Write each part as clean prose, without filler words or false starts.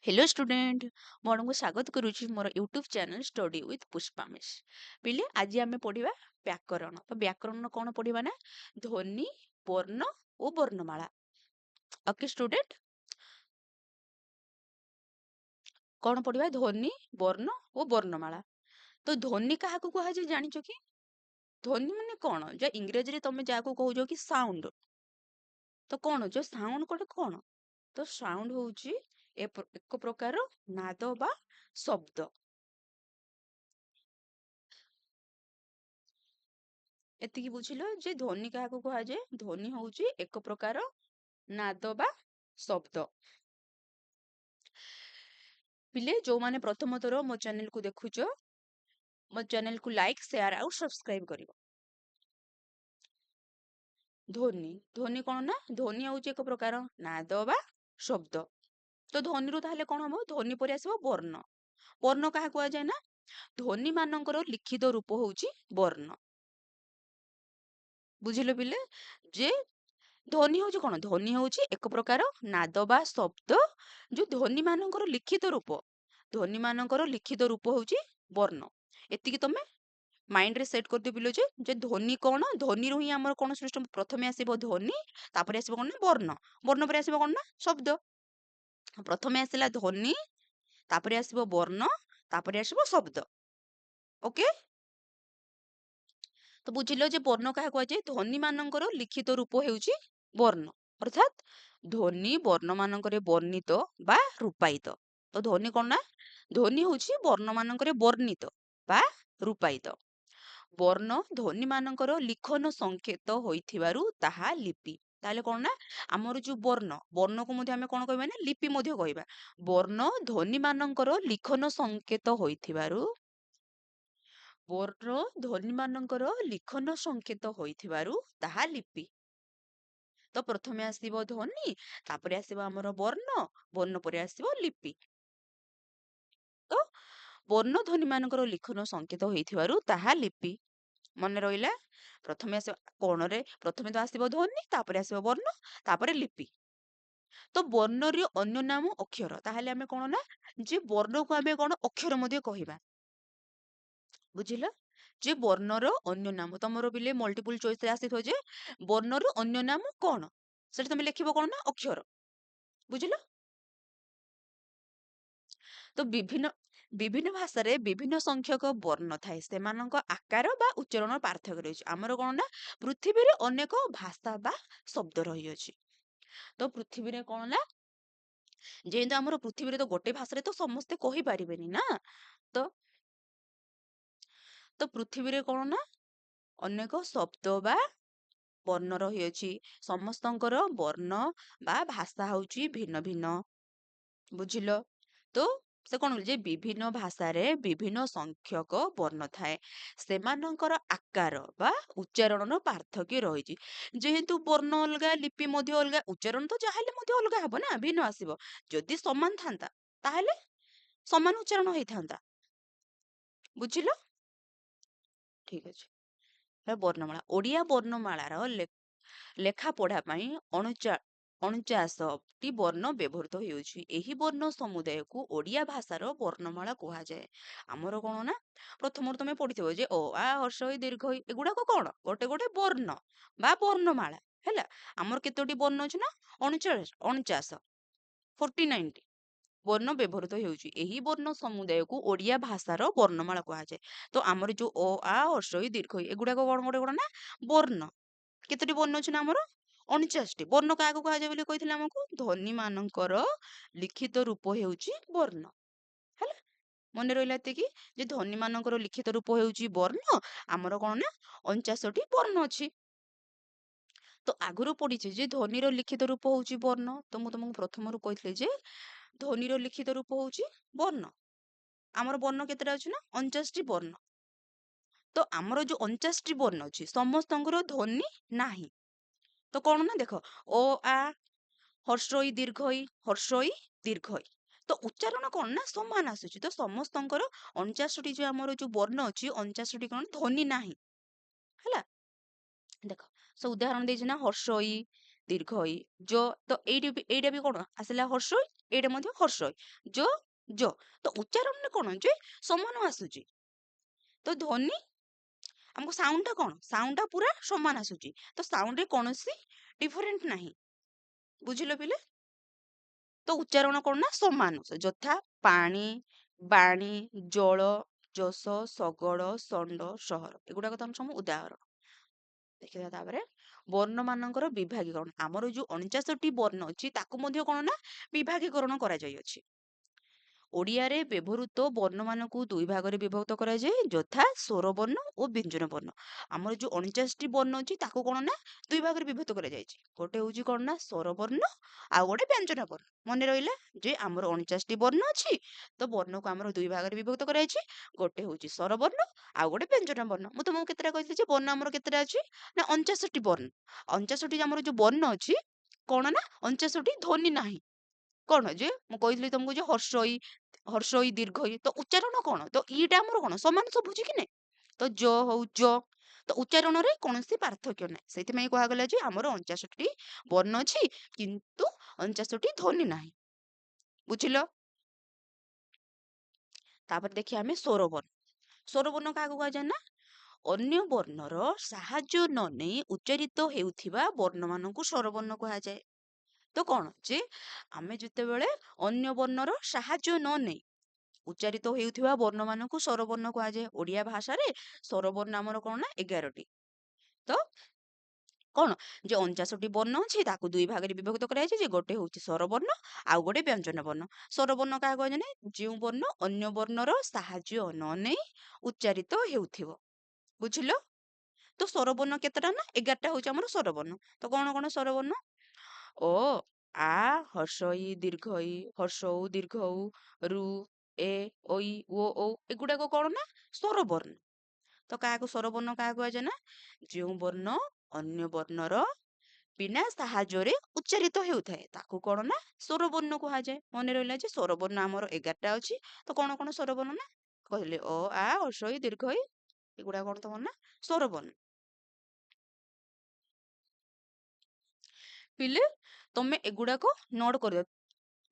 Hello student मोर स्वागत करुच्ची मोर YouTube channel study with Pushpa miss पिले आज आम पढ़ा व्याकरण तो व्याकरण कौन पढ़ा ना ध्वनि वर्ण और वर्णमाला। ओके स्टूडेंट कौन पढ़ा ध्वनि वर्ण और वर्णमाला। तो ध्वनि क्या कह जान कि ध्वनि माने कौन जो इंग्रेजी रे तुम जहाँ कहो कि साउंड तो कौन जो साउंड कोटे कौन तो साउंड हूँ एक प्रकार नाद बा शब्द। एतिकी बुझिल जे ध्वनि क्या कह जाए ध्वनि हूँ एक प्रकार नाद बा शब्द। पिले जो माने प्रथम थर मो चैनल को देखुच मो चैनल को लाइक शेयर आउ सब्सक्राइब करिवो। ध्वनि ध्वनि कौन ना ध्वनि हूँ एक प्रकार नाद बा शब्द। तो ध्वनि रू ताहले कौन हम ध्वनि पर आसो वर्ण। वर्ण क्या कह जाए ना ध्वनि मानकर लिखित रूप हूँ वर्ण। बुझिल पिले जे ध्वनि हूँ कौन ध्वनि हूँ एक प्रकार नाद बा शब्द जो ध्वनि मानकर लिखित रूप ध्वनि मानकर लिखित रूप हूँ वर्ण। एतिकी तमे माइंड रे सेट कर दियो पिलो जे ध्वनि कौन ध्वनि रू ही हमर कौन सिस्टम प्रथमे आसीबो ध्वनि तापर आसीबो कोन वर्ण वर्ण पर आसीबो कोन ना शब्द। प्रथमे आसीला ध्वनि तापर आसीबो वर्ण तापर आसीबो शब्द। ओके तो बुझिलो जे वर्ण क्या कह जाए ध्वनि मानकर लिखित रूप हेउची वर्ण अर्थात ध्वनि वर्ण मानकर वर्णित बा रूपायित। तो ध्वनि कौन ना ध्वनि होची वर्ण मानकर वर्णित बा रूपायित। वर्ण ध्वनि मानकर लिखन संकेत होइथिबारु ताहा लिपि। ताहले कौन ना आमर जो वर्ण वर्ण को मध्ये आमे कौन कहबा ना लिपि मध्ये कहबा। वर्ण ध्वनि मानकर लिखन संकेत होइथिबारु वर्ण ध्वनि मानकर लिखन संकेत होइथिबारु ताहा लिपि। तो प्रथमे आसीबो ध्वनि तापर आसीबो हमर वर्ण वर्ण पर आसीबो लिपि। तो वर्ण ध्वनि मानकर लिखन संकेत होइथिबारु ताहा लिपि मन रहिला। प्रथमे आसीबो कोण रे प्रथमे तो आसीबो ध्वनि तापर आसीबो वर्ण तापर लिपि। तो वर्ण रे अन्य नाम अक्षर ताहले आमे कोन ना जे वर्ण को आमे कोन अक्षर मध्ये कहिबा। बुझिल जे वर्णर अन्य नाम तमरो बिले मल्टीपल चॉइस रे आसीथो जे वर्णर अन्य नाम कौन सेटा तुम लिखिबो कोन ना अक्षर। बुझिल तो विभिन्न विभिन्न भाषा रे विभिन्न संख्यक वर्ण थाए सेमानक आकार बा उच्चारण पार्थक्य रही आमर कोन ना पृथ्वी रे अनेक भाषा बा शब्द रही अछि। तो पृथ्वी रे कोन ना जेंतो आमर पृथ्वी रे तो गोटे भाषा रे तो समस्ते कहि परिबेनी ना। तो तो पृथ्वी रे कोन ना अनेक शब्द बा वर्ण रही समस्तंकर वर्ण बा भाषा हूँ भिन्न भिन्न। बुझिल तो से कौन जे विभिन्न भाषा रे विभिन्न संख्यक वर्ण थाए सेमानंकर आकार बा उच्चारण पार्थक्य रही जेहेतु वर्ण अलगा लिपि मध्य अलगा उच्चारण तो जाहले मध्य अलगा हबो ना भिन्न आसीबो। जदि समान थांता ताहले समान उच्चारण होई थांता। बुझिल ठीक अछि। वर्णमाला ओडिया वर्णमालार लेखा पढ़ा पाई 49टी वर्ण व्यवहृत होउछि। एही वर्ण समुदाय को ओडिया भाषार वर्णमाला कहा जाए। आमर कोन ना प्रथम तुम पढ़िथिबो जे ओ आ हर्ष इ दीर्घ इ एगुडा को कोन गोटे गोटे वर्ण बा वर्णमाला हैला। आमर केतोटी वर्ण अछि ना 49 49 वर्ण व्यवहृत होउछि। एही वर्ण समुदाय को ओडिया भाषार वर्णमाला कहा जाए। तो आमर जो ओ आ हर्ष इ दीर्घ इ एगुडा को कोन गोटे गोटे ना वर्ण केतोटी वर्ण अछि ना आमर 49टी वर्ण क्या कह जाए कही आमको ध्वनि मानकर लिखित रूप हेउची वर्ण हैला। मन रहिला एतिकी जे ध्वनि मानकर लिखित रूप हेउची वर्ण आमर कोन ना 49टी वर्ण अछि। तो आगुरु पढ़िचे जे ध्वनिर लिखित रूप होउची वर्ण तो मु तुमको प्रथमरु कहितले जे ध्वनिर लिखित रूप होउची वर्ण आमर वर्ण केतेटा अछि ना 49टी वर्ण। तो आमर जो 49टी वर्ण अछि समस्तंकर ध्वनि नाही। तो कौन ना देख ओ आ हर्षई दीर्घई हर्षई दीर्घई तो उच्चारण कौन ना समान आसुची। तो समस्तंकर 49टी जो आमर जो वर्ण अछि 49टी कौन ध्वनि नाही हैला। देख सो उदाहरण देछि ना हर्षई दीर्घई जो तो एइटा भी कौन आसला हर्षई ଏଇଟା ମଧ୍ୟ ହର୍ଷଇ ଜ ଜ। ତ ଉଚ୍ଚାରଣରେ କଣ ଯେ ସମାନ ଆସୁଛି। ତ ଧ୍ୱନି ଆମକୁ ସାଉଣ୍ଡଟା କଣ ସାଉଣ୍ଡଟା ପୁରା ସମାନ ଆସୁଛି। ତ ସାଉଣ୍ଡରେ କୌଣସି ଡିଫରେଣ୍ଟ ନାହିଁ। ବୁଝିଲ ପିଲେ? ତ ଉଚ୍ଚାରଣ କଣ ନା ସମାନ ଯଥା ପାଣି, ବାଣୀ, ଜଳ, ଯଶ, ଶଗଡ଼, ଷଣ୍ଢ, ସହର। ଏଗୁଡାକ ତ ସବୁ ଉଦାହରଣ। ଦେଖିବା ତାପରେ ବର୍ଣ୍ଣ ମାନଙ୍କର ବିଭାଗୀକରଣ। ଆମର ଯୋଉ 49ଟି ବର୍ଣ୍ଣ ଅଛି ତାକୁ ମଧ୍ୟ କଣ ନା ବିଭାଗୀକରଣ କରାଯାଇଅଛି। ଓଡ଼ିଆରେ ବ୍ୟବହୃତ ବର୍ଣ୍ଣମାନଙ୍କୁ ଦୁଇ ଭାଗରେ ବିଭକ୍ତ କରାଯାଏ ଯଥା ସ୍ୱରବର୍ଣ୍ଣ ଓ ବ୍ୟଞ୍ଜନ ବର୍ଣ୍ଣ। ଆମର ଯୋଉ 49ଟି ବର୍ଣ୍ଣ ଅଛି ତାକୁ କଣ ନା ଦୁଇ ଭାଗରେ ବିଭକ୍ତ କରାଯାଇଛି। ଗୋଟେ ହଉଛି କଣ ନା ସ୍ୱରବର୍ଣ୍ଣ ଆଉ ଗୋଟେ ବ୍ୟଞ୍ଜନ ବର୍ଣ୍ଣ। ମନେ ରହିଲା ଯେ ଆମର 49ଟି ବର୍ଣ୍ଣ ଅଛି ତ ବର୍ଣ୍ଣକୁ ଆମର ଦୁଇ ଭାଗରେ ବିଭକ୍ତ କରାଯାଇଛି। ଗୋଟେ ହଉଛି ସ୍ୱରବର୍ଣ୍ଣ ଆଉ ଗୋଟେ ବ୍ୟଞ୍ଜନ ବର୍ଣ୍ଣ। ମୁଁ ତମକୁ କେତେଟା କହିଥିଲି ଯେ ବର୍ଣ୍ଣ ଆମର କେତେଟା ଅଛି ନା 49ଟି ବର୍ଣ୍ଣ। 49ଟି ଆମର ଯୋଉ ବର୍ଣ୍ଣ ଅଛି କଣ ନା 49ଟି ଧ୍ୱନି ନାହିଁ। କଣ ଯେ ମୁଁ କହିଥିଲି ତମକୁ ଯେ ହର୍ଷଇ ହର୍ଷଇ ଦୀର୍ଘଇ ତ ଉଚ୍ଚାରଣ କଣ ତ ଇଟା ଆମର କଣ ସମାନ ଶୁଭୁଛି କି ନାଇଁ। ତ ଜ ହଉ ଜ ତ ଉଚ୍ଚାରଣରେ କୌଣସି ପାର୍ଥକ୍ୟ ନାହିଁ। ସେଥିପାଇଁ କୁହାଗଲା ଯେ ଆମର 49ଟି ବର୍ଣ୍ଣ ଅଛି କିନ୍ତୁ 49ଟି ଧ୍ୱନି ନାହିଁ। ବୁଝିଲ? ତାପରେ ଦେଖିବା ଆମେ ସ୍ୱରବର୍ଣ୍ଣ। ସ୍ୱରବର୍ଣ୍ଣ କାହାକୁ କୁହାଯାଏ ନା ଅନ୍ୟ ବର୍ଣ୍ଣର ସାହାଯ୍ୟ ନ ନେଇ ଉଚ୍ଚାରିତ ହେଉଥିବା ବର୍ଣ୍ଣମାନଙ୍କୁ ସ୍ୱରବର୍ଣ୍ଣ କୁହାଯାଏ। ତ କଣ ଯେ ଆମେ ଯେତେବେଳେ ଅନ୍ୟ ବର୍ଣ୍ଣର ସାହାଯ୍ୟ ନ ନେଇ ଉଚ୍ଚାରିତ ହେଉଥିବା ବର୍ଣ୍ଣମାନଙ୍କୁ ସ୍ୱରବର୍ଣ୍ଣ କୁହାଯାଏ। ଓଡ଼ିଆ ଭାଷାରେ ସ୍ୱରବର୍ଣ୍ଣ ଆମର କଣ ନା 11ଟି। ତ କଣ ଯେ 49ଟି ବର୍ଣ୍ଣ ଅଛି ତାକୁ ଦୁଇ ଭାଗରେ ବିଭକ୍ତ କରାଯାଇଛି ଯେ ଗୋଟେ ହଉଛି ସ୍ୱରବର୍ଣ୍ଣ ଆଉ ଗୋଟେ ବ୍ୟଞ୍ଜନ ବର୍ଣ୍ଣ। ସ୍ୱରବର୍ଣ୍ଣ କାହାକୁ କୁହାଯାଏ ନା ଯେଉଁ ବର୍ଣ୍ଣ ଅନ୍ୟ ବର୍ଣ୍ଣର ସାହାଯ୍ୟ ନ ନେଇ ଉଚ୍ଚାରିତ ହେଉଥିବ। ବୁଝିଲ? ତ ସ୍ୱରବର୍ଣ୍ଣ କେତେଟା ନା 11ଟା ହଉଛି ଆମର ସ୍ୱରବର୍ଣ୍ଣ। ତ କଣ କଣ ସ୍ୱରବର୍ଣ୍ଣ ଓ ଆ ହର୍ଷଇ ଦୀର୍ଘଇ ହର୍ଷଉ ଦୀର୍ଘଉ ରୁ ଏ ঐ ଓ ଏଗୁଡାକ କଣ ନା ସ୍ୱରବର୍ଣ୍ଣ। ତ କାହାକୁ ସ୍ୱରବର୍ଣ୍ଣ କାହାକୁ କୁହାଯାଏ ନା ଯେଉଁ ବର୍ଣ୍ଣ ଅନ୍ୟ ବର୍ଣ୍ଣର ବିନା ସାହାଯ୍ୟରେ ଉଚ୍ଚାରିତ ହେଉଥାଏ ତାକୁ କଣ ନା ସ୍ୱରବର୍ଣ୍ଣ କୁହାଯାଏ। ମନେ ରହିଲା ଯେ ସ୍ୱରବର୍ଣ୍ଣ ଆମର 11ଟା ଅଛି। ତ କଣ କଣ ସ୍ୱରବର୍ଣ୍ଣ ନା କହିଲେ ଅ ଆ ହର୍ଷଇ ଦୀର୍ଘଇ ଏଗୁଡା କଣ ତମର ନା ସ୍ୱରବର୍ଣ୍ଣ। ପିଲେ ତମେ ଏଗୁଡାକ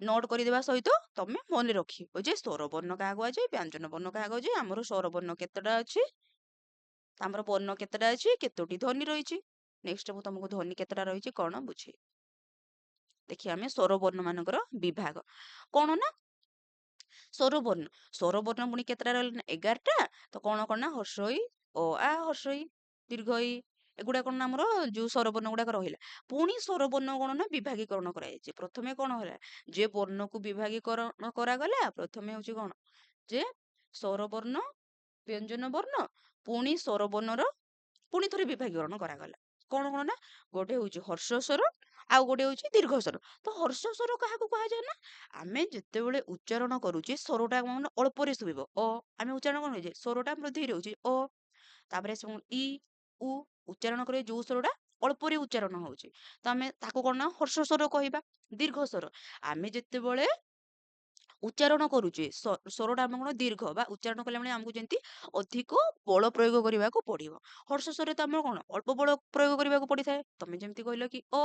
ନୋଟ କରିଦେବା ସହିତ ତମେ ମନେ ରଖିବ ଯେ ସ୍ୱରବର୍ଣ୍ଣ କାହାକୁ କୁହାଯାଏ ବ୍ୟଞ୍ଜନ ବର୍ଣ୍ଣ କାହାକୁ କୁହାଯାଏ। ଆମର ସ୍ୱରବର୍ଣ୍ଣ କେତେଟା ଅଛି ଆମର ବର୍ଣ୍ଣ କେତେଟା ଅଛି କେତୋଟି ଧ୍ୱନି ରହିଛି। ନେକ୍ସଟ ମୁଁ ତମକୁ ଧ୍ୱନି କେତେଟା ରହିଛି କଣ ବୁଝେଇ। ଦେଖିବା ଆମେ ସ୍ୱରବର୍ଣ୍ଣ ମାନଙ୍କର ବିଭାଗ କଣ ନା ସ୍ୱରବର୍ଣ୍ଣ। ସ୍ୱରବର୍ଣ୍ଣ ପୁଣି କେତେଟା ରହିଲା ନା 11ଟା। ତ କଣ କଣ ନା ହର୍ଷଇ ଅ ଆ ହର୍ଷଇ ଦୀର୍ଘଇ ଏଗୁଡା କଣ ନା ଆମର ଯୋଉ ସ୍ୱରବର୍ଣ୍ଣ ଗୁଡାକ ରହିଲା। ପୁଣି ସ୍ୱରବର୍ଣ୍ଣ କଣ ନା ବିଭାଗୀକରଣ କରାଯାଇଛି। ପ୍ରଥମେ କଣ ହେଲା ଯେ ବର୍ଣ୍ଣକୁ ବିଭାଗୀକରଣ କରାଗଲା। ପ୍ରଥମେ ହଉଛି କଣ ଯେ ସ୍ୱରବର୍ଣ୍ଣ ବ୍ୟଞ୍ଜନ ବର୍ଣ୍ଣ ପୁଣି ସ୍ୱରବର୍ଣ୍ଣର ପୁଣି ଥରେ ବିଭାଗୀକରଣ କରାଗଲା। କଣ କଣ ନା ଗୋଟେ ହଉଛି ହର୍ଷ ସ୍ୱର ଆଉ ଗୋଟେ ହଉଛି ଦୀର୍ଘ ସ୍ୱର। ତ ହର୍ଷ ସ୍ୱର କାହାକୁ କୁହାଯାଏ ନା ଆମେ ଯେତେବେଳେ ଉଚ୍ଚାରଣ କରୁଛେ ସ୍ୱରଟା କଣ ଅଳ୍ପରେ ଶୁଭିବ ଅ ଆମେ ଉଚ୍ଚାରଣ କଣ ହଉଛି ସ୍ୱରଟା ଆମର ଧୀରେ ହଉଛି ଅ ତାପରେ ଇ ଉ ଉଚ୍ଚାରଣ କରିବା ଯୋଉ ସ୍ୱରଟା ଅଳ୍ପରେ ଉଚ୍ଚାରଣ ହଉଛି ତ ଆମେ ତାକୁ କଣ ନା ହର୍ଷ ସ୍ୱର କହିବା। ଦୀର୍ଘ ସ୍ୱର ଆମେ ଯେତେବେଳେ ଉଚ୍ଚାରଣ କରୁଛେ ସ୍ୱରଟା ଆମେ କଣ ଦୀର୍ଘ ବା ଉଚ୍ଚାରଣ କଲା ବେଳେ ଆମକୁ ଯେମିତି ଅଧିକ ବଳ ପ୍ରୟୋଗ କରିବାକୁ ପଡିବ। ହର୍ଷ ସ୍ୱରରେ ତ ଆମର କଣ ଅଳ୍ପ ବଳ ପ୍ରୟୋଗ କରିବାକୁ ପଡିଥାଏ। ତମେ ଯେମିତି କହିଲ କି ଅ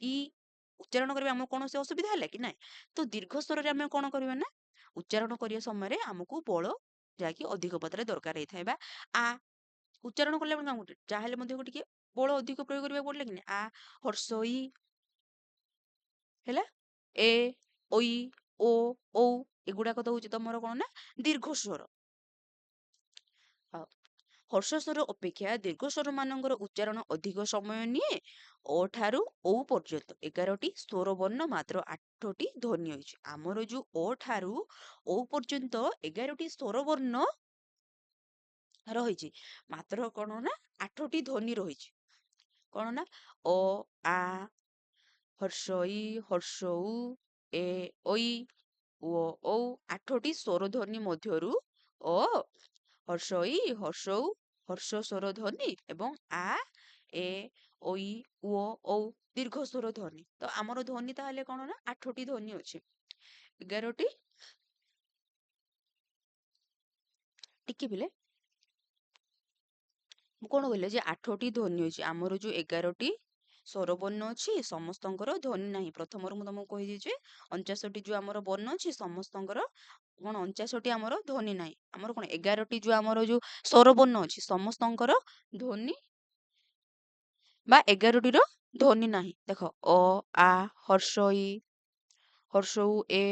ଇ ଉଚ୍ଚାରଣ କରିବା ଆମକୁ କୌଣସି ଅସୁବିଧା ହେଲା କି ନାହିଁ। ତ ଦୀର୍ଘ ସ୍ୱରରେ ଆମେ କଣ କରିବା ନା ଉଚ୍ଚାରଣ କରିବା ସମୟରେ ଆମକୁ ବଳ ଯାହାକି ଅଧିକ ମାତ୍ରାରେ ଦରକାର ହେଇଥାଏ। ବା ଆ ଉଚ୍ଚାରଣ କଲା ବେଳେ ଆମକୁ ଯାହାହେଲେ ମଧ୍ୟ ଟିକେ ବଳ ଅଧିକ ପ୍ରୟୋଗ କରିବାକୁ ପଡିଲା କି ନାହିଁ। ଆ ହର୍ଷଇ ହେଲା ଏ ঐ ଓ ଔ ଏଗୁଡାକ ତ ହଉଛି ତମର କଣ ନା ଦୀର୍ଘ ସ୍ୱର। ହର୍ଷ ସ୍ୱର ଅପେକ୍ଷା ଦୀର୍ଘ ସ୍ୱର ମାନଙ୍କର ଉଚ୍ଚାରଣ ଅଧିକ ସମୟ ନିଏ। ଅ ଠାରୁ ଔ ପର୍ଯ୍ୟନ୍ତ 11ଟି ସ୍ୱର ବର୍ଣ୍ଣ ମାତ୍ର 8ଟି ଧ୍ୱନି ଅଛି। ଆମର ଯୋଉ ଅ ଠାରୁ ଔ ପର୍ଯ୍ୟନ୍ତ 11ଟି ସ୍ୱର ବର୍ଣ୍ଣ ରହିଛି ମାତ୍ର କଣ ନା 8ଟି ଧ୍ୱନି ରହିଛି। କଣ ନା ଅ ଆ ହର୍ଷଇ ହର୍ଷଉ ଏ ଐ ଓ ଔ 8ଟି ସ୍ୱର ଧ୍ୱନି ମଧ୍ୟରୁ ଅ ହର୍ଷଇ ହର୍ଷଉ ହର୍ଷ ସ୍ୱର ଧ୍ୱନି ଏବଂ ଆ ଏ ଐ ଓ ଔ ଦୀର୍ଘ ସ୍ୱର ଧ୍ୱନି। ତ ଆମର ଧ୍ୱନି ତାହେଲେ କଣ ନା 8ଟି ଧ୍ୱନି ଅଛି। 11ଟି ଟିକେ ପିଲେ ମୁଁ କଣ କହିଲେ ଯେ 8ଟି ଧ୍ୱନି ଅଛି ଆମର ଯୋଉ 11ଟି ସ୍ୱର ବର୍ଣ୍ଣ ଅଛି ସମସ୍ତଙ୍କର ଧ୍ୱନି ନାହିଁ। ପ୍ରଥମରୁ ମୁଁ ତମକୁ କହିଦେଇଛି 59ଟି ଯୋଉ ଆମର ବର୍ଣ୍ଣ ଅଛି ସମସ୍ତଙ୍କର କଣ 59ଟି ଆମର ଧ୍ୱନି ନାହିଁ। ଆମର କଣ 11ଟି ଯୋଉ ଆମର ଯୋଉ ସ୍ୱର ବର୍ଣ୍ଣ ଅଛି ସମସ୍ତଙ୍କର ଧ୍ୱନି ବା 11ଟିର ଧ୍ୱନି ନାହିଁ। ଦେଖ ଅ ଆ ହର୍ଷ ଇ ହର୍ଷ ଉ ଏ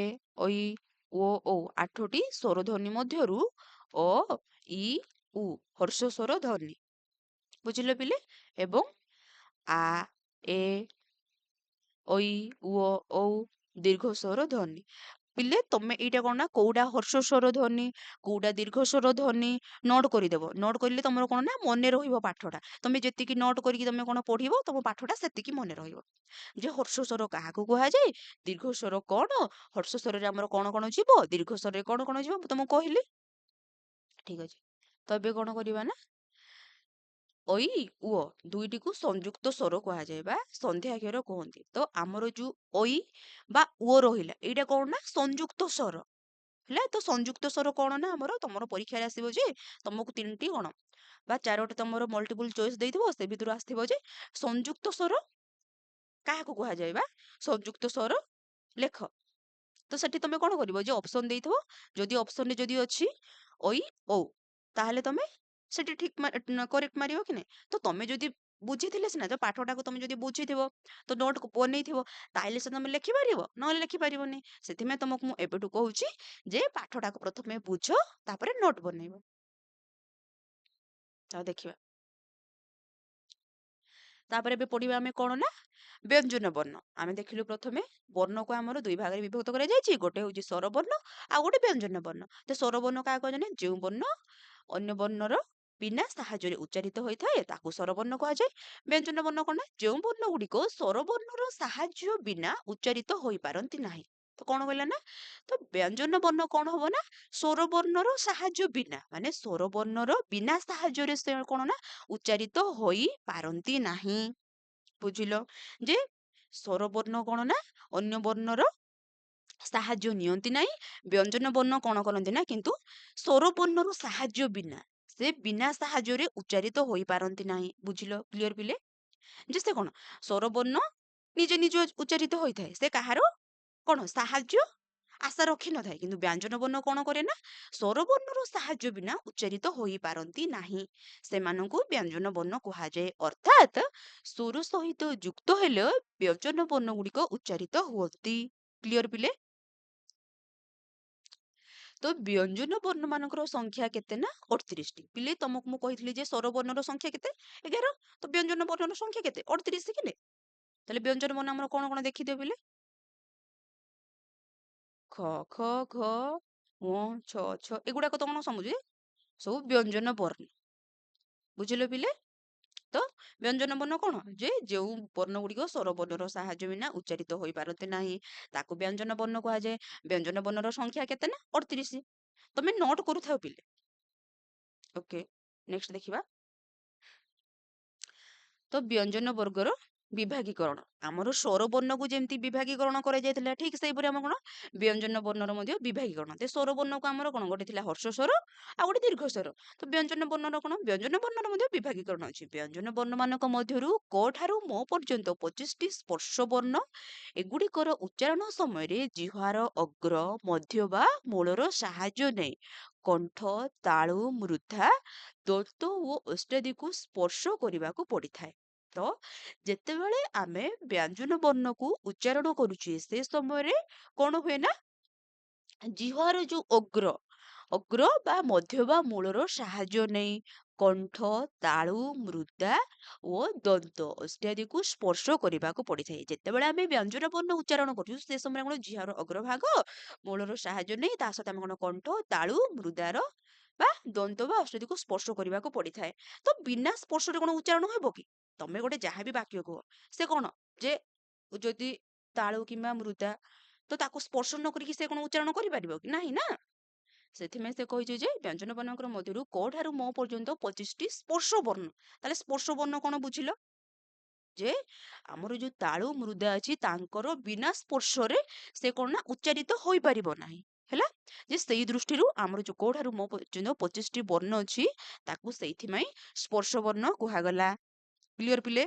ଐ ଓ 8ଟି ସ୍ୱର ଧ୍ୱନି ମଧ୍ୟରୁ ଅ ଇ ଉ ହର୍ଷ ସ୍ୱର ଧ୍ୱନି। ବୁଝିଲ ପିଲେ? ଏବଂ ଆ ଏ ଐ ଔ ଦୀର୍ଘ ସ୍ୱର ଧ୍ୱନି। ପିଲେ ତମେ ଏଇଟା କଣ ନା କୋଉଟା ହର୍ଷ ସ୍ୱର ଧ୍ୱନି କୋଉଟା ଦୀର୍ଘ ସ୍ୱର ଧ୍ୱନି ନୋଟ କରିଦେବ। ନୋଟ କରିଲେ ତମର କଣ ନା ମନେ ରହିବ ପାଠଟା। ତମେ ଯେତିକି ନୋଟ କରିକି ତମେ କଣ ପଢିବ ତମ ପାଠଟା ସେତିକି ମନେ ରହିବ। ଯେ ହର୍ଷ ସ୍ୱର କାହାକୁ କୁହାଯାଏ, ଦୀର୍ଘ ସ୍ୱର କଣ, ହର୍ଷ ସ୍ୱରରେ ଆମର କଣ କଣ ଯିବ, ଦୀର୍ଘ ସ୍ୱରରେ କଣ କଣ ଯିବ ମୁଁ ତମକୁ କହିଲି। ଠିକ ଅଛି। ତ ଏବେ କଣ କରିବା ନା ଐ ଉ ଦୁଇଟିକୁ ସଂଯୁକ୍ତ ସ୍ୱର କୁହାଯାଏ ବା ସନ୍ଧ୍ୟାକ୍ଷର କୁହନ୍ତି। ତ ଆମର ଯୋଉ ଐ ବା ଉ ରହିଲା ଏଇଟା କଣ ନା ସଂଯୁକ୍ତ ସ୍ୱର ହେଲା। ତ ସଂଯୁକ୍ତ ସ୍ୱର କଣ ନା ଆମର ତମର ପରୀକ୍ଷାରେ ଆସିବ ଯେ ତମକୁ 3ଟି କଣ ବା 4ଟି ତମର ମଲ୍ଟିପୁଲ ଚଏସ୍ ଦେଇଥିବ ସେ ଭିତରୁ ଆସିଥିବ ଯେ ସଂଯୁକ୍ତ ସ୍ୱର କାହାକୁ କୁହାଯାଏ ବା ସଂଯୁକ୍ତ ସ୍ୱର ଲେଖ। ତ ସେଠି ତମେ କଣ କରିବ ଯେ ଅପସନ ଦେଇଥିବ, ଯଦି ଅପସନରେ ଯଦି ଅଛି ଐ ଔ ତାହେଲେ ତମେ ସେଠି ଠିକ କରେକ୍ଟ ମାରିବ କି ନାଇଁ। ତ ତମେ ଯଦି ବୁଝିଥିଲେ ସିନା ତ ପାଠଟାକୁ ତମେ ଯଦି ବୁଝିଥିବ ତ ନୋଟ ବନେଇଥିବ ତାହେଲେ ସେ ତମେ ଲେଖିପାରିବ, ନହେଲେ ଲେଖିପାରିବନି। ସେଥିପାଇଁ ତମକୁ ମୁଁ ଏବେଠୁ କହୁଛି ଯେ ପାଠଟାକୁ ପ୍ରଥମେ ବୁଝ ତାପରେ ନୋଟ ବନେଇବ। ତ ଦେଖିବା ତାପରେ ଏବେ ପଢିବା ଆମେ କଣ ନା ବ୍ୟଞ୍ଜନ ବର୍ଣ୍ଣ। ଆମେ ଦେଖିଲୁ ପ୍ରଥମେ ବର୍ଣ୍ଣକୁ ଆମର ଦୁଇ ଭାଗରେ ବିଭକ୍ତ କରାଯାଇଛି, ଗୋଟେ ହଉଛି ସ୍ୱର ବର୍ଣ୍ଣ ଆଉ ଗୋଟେ ବ୍ୟଞ୍ଜନ ବର୍ଣ୍ଣ। ତ ସ୍ୱର ବର୍ଣ୍ଣ କାହାକୁ କୁହାଯାଏ, ଯେଉଁ ବର୍ଣ୍ଣ ଅନ୍ୟ ବର୍ଣ୍ଣର ବିନା ସାହାଯ୍ୟରେ ଉଚ୍ଚାରିତ ହୋଇଥାଏ ତାକୁ ସ୍ୱର ବର୍ଣ୍ଣ କୁହାଯାଏ। ବ୍ୟଞ୍ଜନ ବର୍ଣ୍ଣ କଣ ନା ଯେଉଁ ବର୍ଣ୍ଣ ଗୁଡିକ ସ୍ୱର ବର୍ଣ୍ଣର ସାହାଯ୍ୟ ବିନା ଉଚ୍ଚାରିତ ହୋଇପାରନ୍ତି ନାହିଁ। ତ କଣ କହିଲା ନା ତ ବ୍ୟଞ୍ଜନ ବର୍ଣ୍ଣ କଣ ହବ ନା ସ୍ୱର ବର୍ଣ୍ଣର ସାହାଯ୍ୟ ବିନା, ମାନେ ସ୍ୱର ବର୍ଣ୍ଣର ବିନା ସାହାଯ୍ୟରେ ସେ କଣ ନା ଉଚ୍ଚାରିତ ହୋଇପାରନ୍ତି ନାହିଁ। ବୁଝିଲ ଯେ ସ୍ୱର ବର୍ଣ୍ଣ କଣ ନା ଅନ୍ୟ ବର୍ଣ୍ଣର ସାହାଯ୍ୟ ନିଅନ୍ତି ନାହିଁ। ବ୍ୟଞ୍ଜନ ବର୍ଣ୍ଣ କଣ କରନ୍ତି ନା କିନ୍ତୁ ସ୍ୱର ବର୍ଣ୍ଣର ସାହାଯ୍ୟ ବିନା, ସେ ବିନା ସାହାଯ୍ୟରେ ଉଚ୍ଚାରିତ ହୋଇପାରନ୍ତି ନାହିଁ। ବୁଝିଲ କ୍ଲିୟର ପିଲେ? ଯେ ସେ କଣ ସ୍ୱର ବର୍ଣ୍ଣ ନିଜେ ନିଜ ଉଚ୍ଚାରିତ ହୋଇଥାଏ, ସେ କାହାର କଣ ସାହାଯ୍ୟ ଆଶା ରଖିନଥାଏ। କିନ୍ତୁ ବ୍ୟଞ୍ଜନ ବର୍ଣ୍ଣ କଣ କରେ ନା ସ୍ୱର ବର୍ଣ୍ଣର ସାହାଯ୍ୟ ବିନା ଉଚ୍ଚାରିତ ହୋଇପାରନ୍ତି ନାହିଁ, ସେମାନଙ୍କୁ ବ୍ୟଞ୍ଜନ ବର୍ଣ୍ଣ କୁହାଯାଏ। ଅର୍ଥାତ୍ ସ୍ୱର ସହିତ ଯୁକ୍ତ ହେଲେ ବ୍ୟଞ୍ଜନ ବର୍ଣ୍ଣ ଗୁଡିକ ଉଚ୍ଚାରିତ ହୁଅନ୍ତି। କ୍ଲିୟର ପିଲେ? ତ ବ୍ୟଞ୍ଜନ ବର୍ଣ୍ଣ ମାନଙ୍କର ସଂଖ୍ୟା କେତେ ନା 38ଟି। ପିଲେ ତମକୁ ମୁଁ କହିଥିଲି ଯେ ସ୍ୱର ବର୍ଣ୍ଣର ସଂଖ୍ୟା କେତେ 11, ତ ବ୍ୟଞ୍ଜନ ବର୍ଣ୍ଣର ସଂଖ୍ୟା କେତେ 38 ଶିଖିଲେ। ତାହେଲେ ବ୍ୟଞ୍ଜନ ବର୍ଣ୍ଣ ଆମର କଣ କଣ ଦେଖିଦିଅ ପିଲେ। ଖ ଖ ଘ ଙ ଛ ଛ ଏଗୁଡାକ ତ କଣ ସମୁଛି ସବୁ ବ୍ୟଞ୍ଜନ ବର୍ଣ୍ଣ। ବୁଝିଲ ପିଲେ? ତ ବ୍ୟଞ୍ଜନ ବର୍ଣ୍ଣ କଣ ଯେ ଯେଉଁ ବର୍ଣ୍ଣ ଗୁଡିକ ସ୍ୱର ବର୍ଣ୍ଣର ସାହାଯ୍ୟ ବିନା ଉଚ୍ଚାରିତ ହୋଇପାରନ୍ତି ନାହିଁ ତାକୁ ବ୍ୟଞ୍ଜନ ବର୍ଣ୍ଣ କୁହାଯାଏ। ବ୍ୟଞ୍ଜନ ବର୍ଣ୍ଣର ସଂଖ୍ୟା କେତେ ନା 38। ତମେ ନୋଟ କରୁଥାଅ ପିଲେ। ଓକେ, ନେକ୍ସଟ ଦେଖିବା। ତ ବ୍ୟଞ୍ଜନ ବର୍ଗର ବିଭାଗୀକରଣ ଆମର ସ୍ୱର ବର୍ଣ୍ଣକୁ ଯେମିତି ବିଭାଗୀକରଣ କରାଯାଇଥିଲା ଠିକ ସେଇପରି ଆମର କଣ ବ୍ୟଞ୍ଜନ ବର୍ଣ୍ଣର ମଧ୍ୟ ବିଭାଗୀକରଣ। ତ ସ୍ୱର ବର୍ଣ୍ଣକୁ ଆମର କଣ ଗୋଟେ ଥିଲା ହର୍ଷ ସ୍ୱର ଆଉ ଗୋଟେ ଦୀର୍ଘ ସ୍ୱର। ତ ବ୍ୟଞ୍ଜନ ବର୍ଣ୍ଣର କଣ ବ୍ୟଞ୍ଜନ ବର୍ଣ୍ଣର ମଧ୍ୟ ବିଭାଗୀକରଣ ଅଛି। ବ୍ୟଞ୍ଜନ ବର୍ଣ୍ଣ ମାନଙ୍କ ମଧ୍ୟରୁ କ ଠାରୁ ମ ପର୍ଯ୍ୟନ୍ତ 25ଟି ସ୍ପର୍ଶ ବର୍ଣ୍ଣ, ଏଗୁଡିକର ଉଚ୍ଚାରଣ ସମୟରେ ଜିହ୍ବାର ଅଗ୍ର ମଧ୍ୟ ବା ମୂଳର ସାହାଯ୍ୟ ନେଇ କଣ୍ଠ ତାଳୁ ମୃଧା ଦନ୍ତ ଓ ଓଷ୍ଠାଦିକୁ ସ୍ପର୍ଶ କରିବାକୁ ପଡିଥାଏ। ତ ଯେତେବେଳେ ଆମେ ବ୍ୟଞ୍ଜନ ବର୍ଣ୍ଣକୁ ଉଚ୍ଚାରଣ କରୁଛେ ସେ ସମୟରେ କଣ ହୁଏ ନା ଜିହ୍ବାର ଯୋଉ ଅଗ୍ର ଅଗ୍ର ବା ମଧ୍ୟ ବା ମୂଳର ସାହାଯ୍ୟ ନେଇ କଣ୍ଠ ତାଳୁ ମୃଦା ଓ ଦନ୍ତ ଇତ୍ୟାଦିକୁ ସ୍ପର୍ଶ କରିବାକୁ ପଡିଥାଏ। ଯେତେବେଳେ ଆମେ ବ୍ୟଞ୍ଜନ ବର୍ଣ୍ଣ ଉଚ୍ଚାରଣ କରୁଛୁ ସେ ସମୟରେ କଣ ଜିହ୍ବାର ଅଗ୍ରଭାଗ ମୂଳର ସାହାଯ୍ୟ ନେଇ ତା ସହିତ ଆମେ କଣ କଣ୍ଠ ତାଳୁ ମୃଦାର ବା ଦନ୍ତ ବା ଅଷ୍ଟଦିକୁ ସ୍ପର୍ଶ କରିବାକୁ ପଡିଥାଏ। ତ ବିନା ସ୍ପର୍ଶରେ କଣ ଉଚ୍ଚାରଣ ହେବ କି? ତମେ ଗୋଟେ ଯାହାବି ବାକ୍ୟ କୁହ ସେ କଣ ଯେ ଯଦି ତାଳୁ କିମ୍ବା ମୃଦା ତ ତାକୁ ସ୍ପର୍ଶ ନ କରିକି ସେ କଣ ଉଚ୍ଚାରଣ କରିପାରିବ କି? ନାହିଁ ନା। ସେଥିପାଇଁ ସେ କହିଛି ଯେ ବ୍ୟଞ୍ଜନ ବର୍ଣ୍ଣଙ୍କର ମଧ୍ୟରୁ କ ଠାରୁ ମ ପର୍ଯ୍ୟନ୍ତ 25ଟି ସ୍ପର୍ଶ ବର୍ଣ୍ଣ। ତାହେଲେ ସ୍ପର୍ଶ ବର୍ଣ୍ଣ କଣ ବୁଝିଲ? ଯେ ଆମର ଯୋଉ ତାଳୁ ମୃଦା ଅଛି ତାଙ୍କର ବିନା ସ୍ପର୍ଶରେ ସେ କଣ ନା ଉଚ୍ଚାରିତ ହୋଇପାରିବ ନାହିଁ। ହେଲା ଯେ ସେଇ ଦୃଷ୍ଟିରୁ ଆମର ଯୋଉ କ ଠାରୁ ମ ପର୍ଯ୍ୟନ୍ତ 25ଟି ବର୍ଣ୍ଣ ଅଛି ତାକୁ ସେଇଥିପାଇଁ ସ୍ପର୍ଶ ବର୍ଣ୍ଣ କୁହାଗଲା। କ୍ଲିୟର ପିଲେ?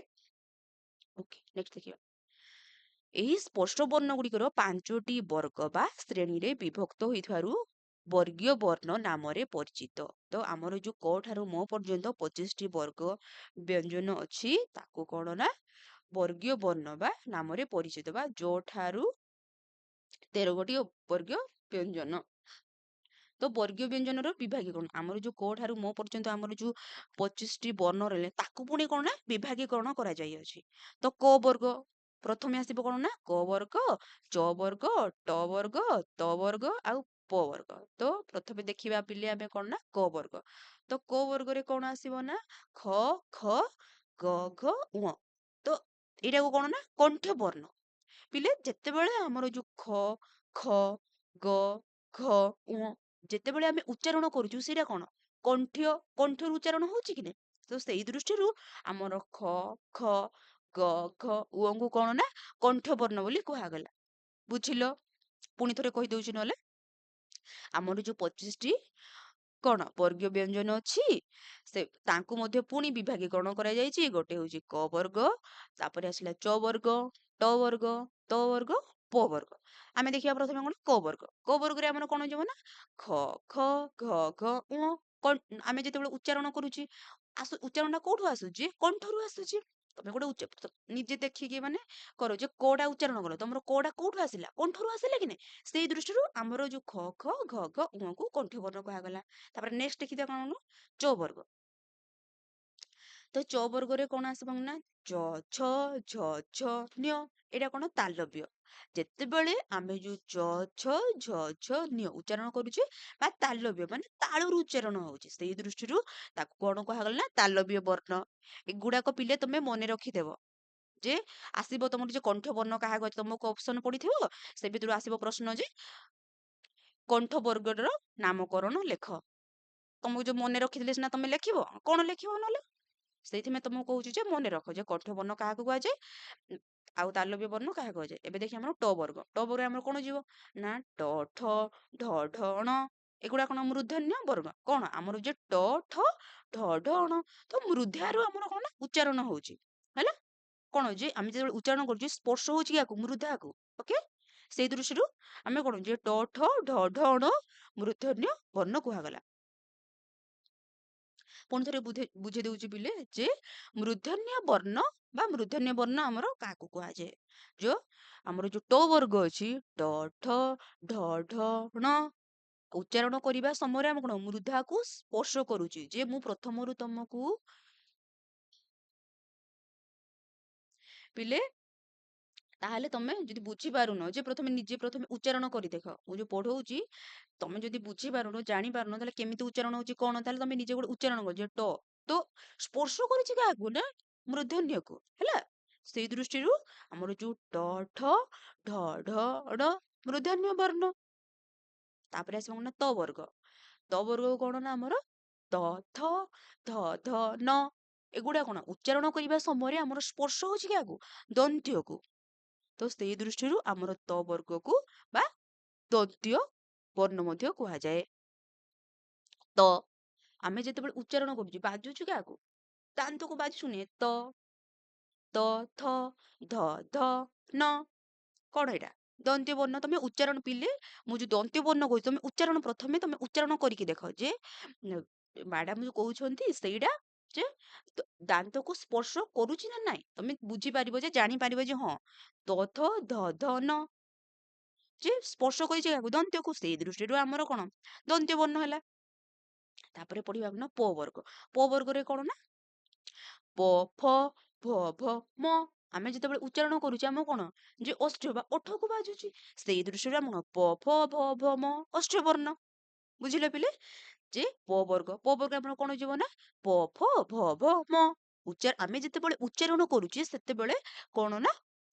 ଓକେ, ନେକ୍ସଟ ଦେଖିବା। ଏହି ସ୍ପଷ୍ଟ ବର୍ଣ୍ଣ ଗୁଡ଼ିକର 5ଟି ବର୍ଗ ବା ଶ୍ରେଣୀରେ ବିଭକ୍ତ ହୋଇଥିବାରୁ ବର୍ଗୀୟ ବର୍ଣ୍ଣ ନାମରେ ପରିଚିତ। ତ ଆମର ଯୋଉ କ ଠାରୁ ମ ପର୍ଯ୍ୟନ୍ତ 25ଟି ବର୍ଗ ବ୍ୟଞ୍ଜନ ଅଛି ତାକୁ କଣ ନା ବର୍ଗୀୟ ବର୍ଣ୍ଣ ବା ନାମରେ ପରିଚିତ, ବା ଯୋଉଠାରୁ 13 ଗୋଟି ବର୍ଗୀୟ ବ୍ୟଞ୍ଜନ। ତ ବର୍ଗୀୟ ବ୍ୟଞ୍ଜନର ବିଭାଗୀକରଣ, ଆମର ଯୋଉ କ ଠାରୁ ମ ପର୍ଯ୍ୟନ୍ତ ଆମର ଯୋଉ 25ଟି ବର୍ଣ୍ଣ ରହିଲେ ତାକୁ ପୁଣି କଣ ନା ବିଭାଗୀକରଣ କରାଯାଇଅଛି। ତ କ ବର୍ଗ ପ୍ରଥମେ ଆସିବ କଣ ନା କ ବର୍ଗ, ଚ ବର୍ଗ, ଟ ବର୍ଗ, ତ ବର୍ଗ ଆଉ ପ ବର୍ଗ। ତ ପ୍ରଥମେ ଦେଖିବା ପିଲେ ଆମେ କଣ ନା କ ବର୍ଗ। ତ କ ବର୍ଗରେ କଣ ଆସିବ ନା ଖ, ଖ, ଗ, ଘ, ଙ। ତ ଏଇଟାକୁ କଣ ନା କଣ୍ଠ ବର୍ଣ୍ଣ। ପିଲେ ଯେତେବେଳେ ଆମର ଯୋଉ ଖ, ଖ, ଗ, ଘ, ଙ ଯେତେବେଳେ ଆମେ ଉଚ୍ଚାରଣ କରୁଛୁ ସେଇଟା କଣ କଣ୍ଠରୁ ଉଚ୍ଚାରଣ ହଉଛି କି ନାଇଁ? ତ ସେଇ ଦୃଷ୍ଟିରୁ ଆମର ଖ, ଖ, ଗ, ଘ, ଙ କୁ କଣ ନା କଣ୍ଠ ବର୍ଣ୍ଣ ବୋଲି କୁହାଗଲା। ବୁଝିଲ? ପୁଣି ଥରେ କହିଦଉଛି ନହେଲେ, ଆମର ଯୋଉ 25ଟି କଣ ବର୍ଗୀୟ ବ୍ୟଞ୍ଜନ ଅଛି ସେ ତାଙ୍କୁ ମଧ୍ୟ ପୁଣି ବିଭାଗୀକରଣ କରାଯାଇଛି। ଗୋଟେ ହଉଛି କ ବର୍ଗ, ତାପରେ ଆସିଲା ଚ ବର୍ଗ, ଟ ବର୍ଗ, ତ ବର୍ଗ, ପ ବର୍ଗ। ଆମେ ଦେଖିବା ପ୍ରଥମେ କଣ କ ବର୍ଗ। କ ବର୍ଗରେ ଆମର କଣ ଯିବ ନା ଖ, ଖ, ଘ, ଘ, ଙ। ଆମେ ଯେତେବେଳେ ଉଚ୍ଚାରଣ କରୁଛି ଉଚ୍ଚାରଣ ଟା କୋଉଠୁ ଆସୁଛି? କଣ୍ଠରୁ ଆସୁଛି। ତମେ ଗୋଟେ ନିଜେ ଦେଖିକି ମାନେ କର ଯେ କଟା ଉଚ୍ଚାରଣ କର, ତମର କଟା କୋଉଠୁ ଆସିଲା? କଣ୍ଠରୁ ଆସିଲା କି ନାଇଁ? ସେଇ ଦୃଷ୍ଟିରୁ ଆମର ଯୋଉ ଖ, ଖ, ଘ, ଘ, ଙ କୁ କଣ୍ଠ ବର୍ଣ୍ଣ କୁହାଗଲା। ତାପରେ ନେକ୍ସଟ ଦେଖିବା କଣ ଚ ବର୍ଗ। ତ ଚ ବର୍ଗରେ କଣ ଆସିବ ନା ଚ, ଛ, ଝ, ଝ, ନ୍ୟ। ଏଇଟା କଣ ତାଲବ୍ୟ। ଯେତେବେଳେ ଆମେ ଯୋଉ ଚ, ଛ, ଝ, ଝ, ନ୍ୟ ଉଚ୍ଚାରଣ କରୁଛେ ବା ତାଲବ୍ୟ ମାନେ ତାଳୁରୁ ଉଚ୍ଚାରଣ ହଉଛି, ସେଇ ଦୃଷ୍ଟିରୁ ତାକୁ କଣ କୁହାଗଲା ନା ତାଲବ୍ୟ ବର୍ଣ୍ଣ। ଏଗୁଡାକ ପିଲେ ତମେ ମନେ ରଖିଦେବ ଯେ ଆସିବ ତମର ଯେ କଣ୍ଠ ବର୍ଣ୍ଣ କାହାକୁ ଅଛି, ତମକୁ ଅପସନ ପଡିଥିବ ସେ ଭିତରୁ ଆସିବ ପ୍ରଶ୍ନ ଯେ କଣ୍ଠ ବର୍ଗର ନାମକରଣ ଲେଖ। ତମକୁ ଯୋଉ ମନେ ରଖିଥିଲେ ସିନା ତମେ ଲେଖିବ, କଣ ଲେଖିବ ନହେଲେ? ସେଇଥିପାଇଁ ତମକୁ କହୁଛି ଯେ ମନେ ରଖ ଯେ କଣ୍ଠ ବର୍ଣ୍ଣ କାହାକୁ କୁହାଯାଏ ଆଉ ତାଲବ୍ୟ ବର୍ଣ୍ଣ କାହାକୁ କୁହାଯାଏ। ଏବେ ଦେଖି ଆମର ଟ ବର୍ଗ। ଟ ବର୍ଗରେ ଆମର କଣ ଯିବ ନା ଟ, ଠ, ଢ, ଢ, ଣ। ଏଗୁଡା କଣ ମୂର୍ଧନ୍ୟ ବର୍ଗ। କଣ ଆମର ଯେ ଟ, ଠ, ଢ, ଢ, ଣ। ତ ମୃଧାରୁ ଆମର କଣ ନା ଉଚ୍ଚାରଣ ହଉଛି ହେଲା। କଣ ଯେ ଆମେ ଯେତେବେଳେ ଉଚ୍ଚାରଣ କରୁଛୁ ସ୍ପର୍ଶ ହଉଛି କାହାକୁ? ମୃଧାକୁ। ଓକେ, ସେଇ ଦୃଷ୍ଟିରୁ ଆମେ କଣ ଯେ ଟ, ଠ, ଢ, ଢ, ଣ ମୂର୍ଧନ୍ୟ ବର୍ଣ୍ଣ କୁହାଗଲା। ପୁଣି ଥରେ ବୁଝେଇ ଦଉଛି ପିଲେ ଯେ ମୂର୍ଧନ୍ୟ ବର୍ଣ୍ଣ ବା ମୂର୍ଧନ୍ୟ ବର୍ଣ୍ଣ ଆମର କାହାକୁ କୁହାଯାଏ? ଯୋଉ ଆମର ଯୋଉ ଟ ବର୍ଗ ଅଛି ଟ, ଠ, ଢ, ଢ, ଣ ଉଚ୍ଚାରଣ କରିବା ସମୟରେ ଆମେ କଣ ମୃଧାକୁ ସ୍ପର୍ଶ କରୁଛି। ଯେ ମୁଁ ପ୍ରଥମରୁ ତମକୁ ପିଲେ ତାହେଲେ ତମେ ଯଦି ବୁଝିପାରୁନ ଯେ ପ୍ରଥମେ ଉଚ୍ଚାରଣ କରି ଦେଖ। ମୁଁ ଯୋଉ ପଢଉଛି ତମେ ଯଦି ବୁଝିପାରୁନ ଜାଣିପାରୁନ ତାହେଲେ କେମିତି ଉଚ୍ଚାରଣ ହଉଛି କଣ, ତାହେଲେ ତମେ ନିଜେ ଗୋଟେ ଉଚ୍ଚାରଣ କର ଯେ ଟ। ତ ସ୍ପର୍ଶ କରିଛି କାହାକୁ ନା ମୂର୍ଧନ୍ୟକୁ ହେଲା। ସେଇ ଦୃଷ୍ଟିରୁ ଆମର ଯୋଉ ଟ, ଠ, ଢ, ଢ, ଣ ମୂର୍ଧନ୍ୟ ବର୍ଣ୍ଣ। ତାପରେ ଆସିବ କଣ ନା ତ ବର୍ଗ। ତ ବର୍ଗ କଣ ନା ଆମର ତ, ଥ, ଧ, ଧ, ନ। ଏଗୁଡା କଣ ଉଚ୍ଚାରଣ କରିବା ସମୟରେ ଆମର ସ୍ପର୍ଶ ହଉଛି କାହାକୁ? ଦନ୍ତ୍ୟକୁ। ତ ସେଇ ଦୃଷ୍ଟିରୁ ଆମର ତ ବର୍ଗକୁ ବା ଦନ୍ତ୍ୟ ବର୍ଣ୍ଣ ମଧ୍ୟ କୁହାଯାଏ। ତ ଆମେ ଯେତେବେଳେ ଉଚ୍ଚାରଣ କରୁଛୁ ବାଜୁଛୁ କାହାକୁ? ଦାନ୍ତକୁ ବାଜୁନି। ତ, ଥ, ଧ, ଧ, ନ। କଣ ଏଇଟା? ଦନ୍ତ୍ୟ ବର୍ଣ୍ଣ। ତମେ ଉଚ୍ଚାରଣ ପିଲେ ମୁଁ ଯୋଉ ଦନ୍ତ୍ୟ ବର୍ଣ୍ଣ କହୁଛି ତମେ ଉଚ୍ଚାରଣ ପ୍ରଥମେ ତମେ ଉଚ୍ଚାରଣ କରିକି ଦେଖ ଯେ ମ୍ୟାଡାମ ଯୋଉ କହୁଛନ୍ତି ସେଇଟା ଯେ ଦାନ୍ତକୁ ସ୍ପର୍ଶ କରୁଛି ନା ନାଇଁ ତମେ ବୁଝିପାରିବ ଯେ ଜାଣିପାରିବ ଯେ ହଁ ତ, ଥ, ଧ, ଧ, ନ ଯେ ସ୍ପର୍ଶ କରିଛି କାହାକୁ? ଦନ୍ତ୍ୟକୁ। ସେଇ ଦୃଷ୍ଟିରୁ ଆମର କଣ ଦନ୍ତ୍ୟ ବର୍ଣ୍ଣ ହେଲା। ତାପରେ ପଢିବା ନା ପ ବର୍ଗ। ପ ବର୍ଗରେ କଣ ନା ପ, ଫ, ଭ, ଭ, ମ। ଆମେ ଯେତେବେଳେ ଉଚ୍ଚାରଣ କରୁଛେ ଆମ କଣ ଯେ ଓଷ୍ଠ ବା ଓଠକୁ ବାଜୁଛି। ସେଇ ଦୃଷ୍ଟିରୁ ଆମ ପ, ଫ, ଭ, ଭ, ମ ଓଷ୍ଠ ବର୍ଣ୍ଣ। ବୁଝିଲେ ପିଲେ? ଯେ ପ ବର୍ଗ। ପ ବର୍ଗ ଆମର କଣ ଯିବ ନା ପ, ଫ, ଭ, ଭ, ମ। ଆମେ ଯେତେବେଳେ ଉଚ୍ଚାରଣ କରୁଛେ ସେତେବେଳେ କଣ ନା